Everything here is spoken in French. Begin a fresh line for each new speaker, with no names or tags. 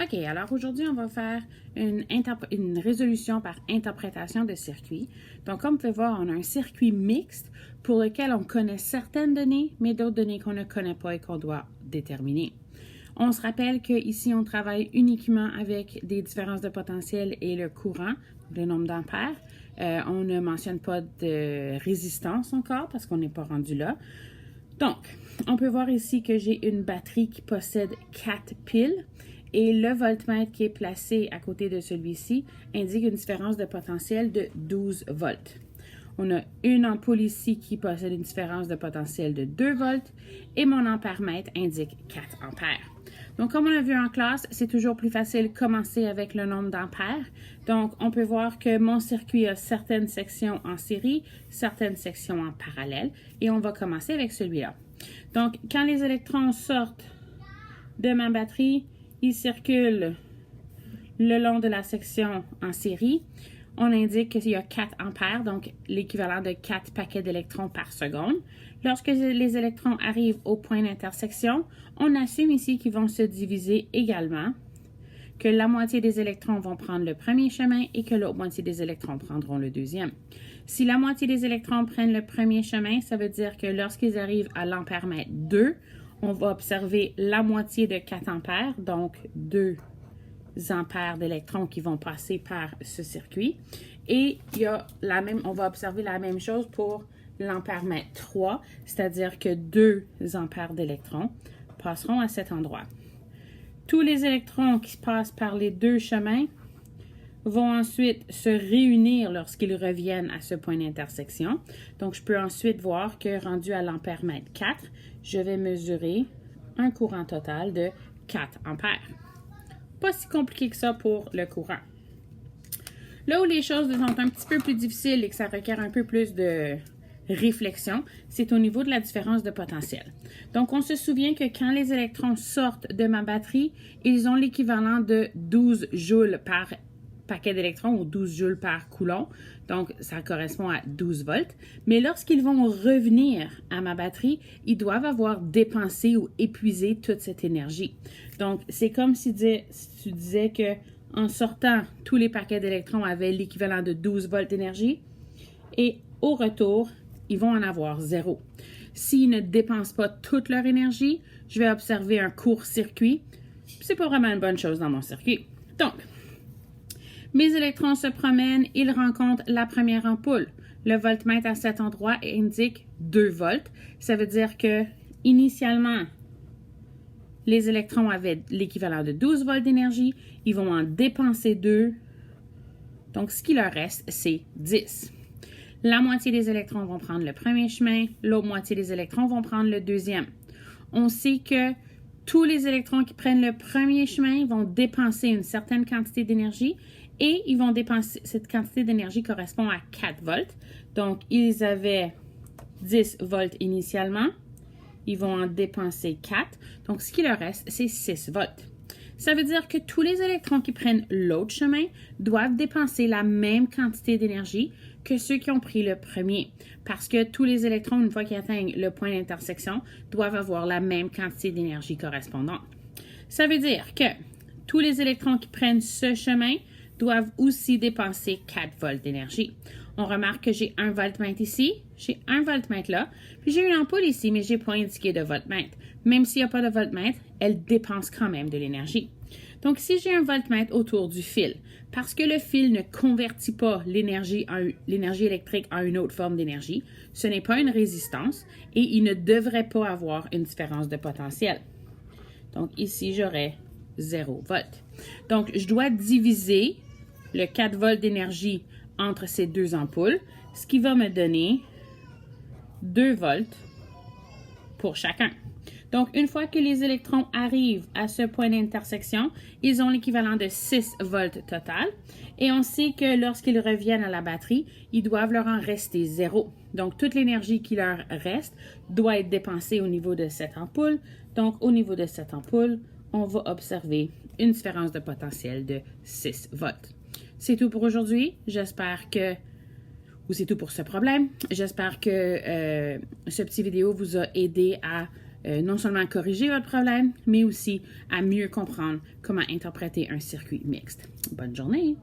OK, alors aujourd'hui, on va faire une résolution par interprétation de circuit. Donc, comme vous pouvez voir, on a un circuit mixte pour lequel on connaît certaines données, mais d'autres données qu'on ne connaît pas et qu'on doit déterminer. On se rappelle qu'ici, on travaille uniquement avec des différences de potentiel et le courant, le nombre d'ampères. On ne mentionne pas de résistance encore parce qu'on n'est pas rendu là. Donc, on peut voir ici que j'ai une batterie qui possède 4 piles et le voltmètre qui est placé à côté de celui-ci indique une différence de potentiel de 12 volts. On a une ampoule ici qui possède une différence de potentiel de 2 volts et mon ampèremètre indique 4 ampères. Donc, comme on a vu en classe, c'est toujours plus facile de commencer avec le nombre d'ampères. Donc, on peut voir que mon circuit a certaines sections en série, certaines sections en parallèle, et on va commencer avec celui-là. Donc, quand les électrons sortent de ma batterie, ils circulent le long de la section en série. On indique qu'il y a 4 ampères, donc l'équivalent de 4 paquets d'électrons par seconde. Lorsque les électrons arrivent au point d'intersection, on assume ici qu'ils vont se diviser également, que la moitié des électrons vont prendre le premier chemin et que l'autre moitié des électrons prendront le deuxième. Si la moitié des électrons prennent le premier chemin, ça veut dire que lorsqu'ils arrivent à l'ampèremètre 2, on va observer la moitié de 4 ampères, donc 2 ampères d'électrons qui vont passer par ce circuit. Et on va observer la même chose pour l'ampèremètre 3, c'est-à-dire que 2 ampères d'électrons passeront à cet endroit. Tous les électrons qui passent par les deux chemins vont ensuite se réunir lorsqu'ils reviennent à ce point d'intersection. Donc, je peux ensuite voir que rendu à l'ampèremètre 4, je vais mesurer un courant total de 4 ampères. Pas si compliqué que ça pour le courant. Là où les choses sont un petit peu plus difficiles et que ça requiert un peu plus de réflexion, c'est au niveau de la différence de potentiel. Donc, on se souvient que quand les électrons sortent de ma batterie, ils ont l'équivalent de 12 joules par paquet d'électrons ou 12 joules par coulomb. Donc, ça correspond à 12 volts. Mais lorsqu'ils vont revenir à ma batterie, ils doivent avoir dépensé ou épuisé toute cette énergie. Donc, c'est comme si tu disais que en sortant, tous les paquets d'électrons avaient l'équivalent de 12 volts d'énergie et au retour, ils vont en avoir 0. S'ils ne dépensent pas toute leur énergie, je vais observer un court-circuit. C'est pas vraiment une bonne chose dans mon circuit. Donc, mes électrons se promènent, ils rencontrent la première ampoule. Le voltmètre à cet endroit indique 2 volts. Ça veut dire que, initialement, les électrons avaient l'équivalent de 12 volts d'énergie. Ils vont en dépenser 2. Donc, ce qui leur reste, c'est 10. La moitié des électrons vont prendre le premier chemin, l'autre moitié des électrons vont prendre le deuxième. On sait que tous les électrons qui prennent le premier chemin vont dépenser une certaine quantité d'énergie et ils vont dépenser, cette quantité d'énergie correspond à 4 volts. Donc, ils avaient 10 volts initialement. Ils vont en dépenser 4. Donc, ce qui leur reste, c'est 6 volts. Ça veut dire que tous les électrons qui prennent l'autre chemin doivent dépenser la même quantité d'énergie que ceux qui ont pris le premier. Parce que tous les électrons, une fois qu'ils atteignent le point d'intersection, doivent avoir la même quantité d'énergie correspondante. Ça veut dire que tous les électrons qui prennent ce chemin doivent aussi dépenser 4 volts d'énergie. On remarque que j'ai un voltmètre ici, j'ai un voltmètre là, puis j'ai une ampoule ici, mais je n'ai pas indiqué de voltmètre. Même s'il n'y a pas de voltmètre, elle dépense quand même de l'énergie. Donc, si j'ai un voltmètre autour du fil, parce que le fil ne convertit pas l'énergie électrique en une autre forme d'énergie, ce n'est pas une résistance et il ne devrait pas avoir une différence de potentiel. Donc, ici, j'aurai 0 volt. Donc, je dois diviser le 4 volts d'énergie entre ces deux ampoules, ce qui va me donner 2 volts pour chacun. Donc, une fois que les électrons arrivent à ce point d'intersection, ils ont l'équivalent de 6 volts total. Et on sait que lorsqu'ils reviennent à la batterie, ils doivent leur en rester 0. Donc, toute l'énergie qui leur reste doit être dépensée au niveau de cette ampoule. Donc, au niveau de cette ampoule, on va observer une différence de potentiel de 6 volts. C'est tout pour aujourd'hui. C'est tout pour ce problème. J'espère que ce petit vidéo vous a aidé à non seulement corriger votre problème, mais aussi à mieux comprendre comment interpréter un circuit mixte. Bonne journée!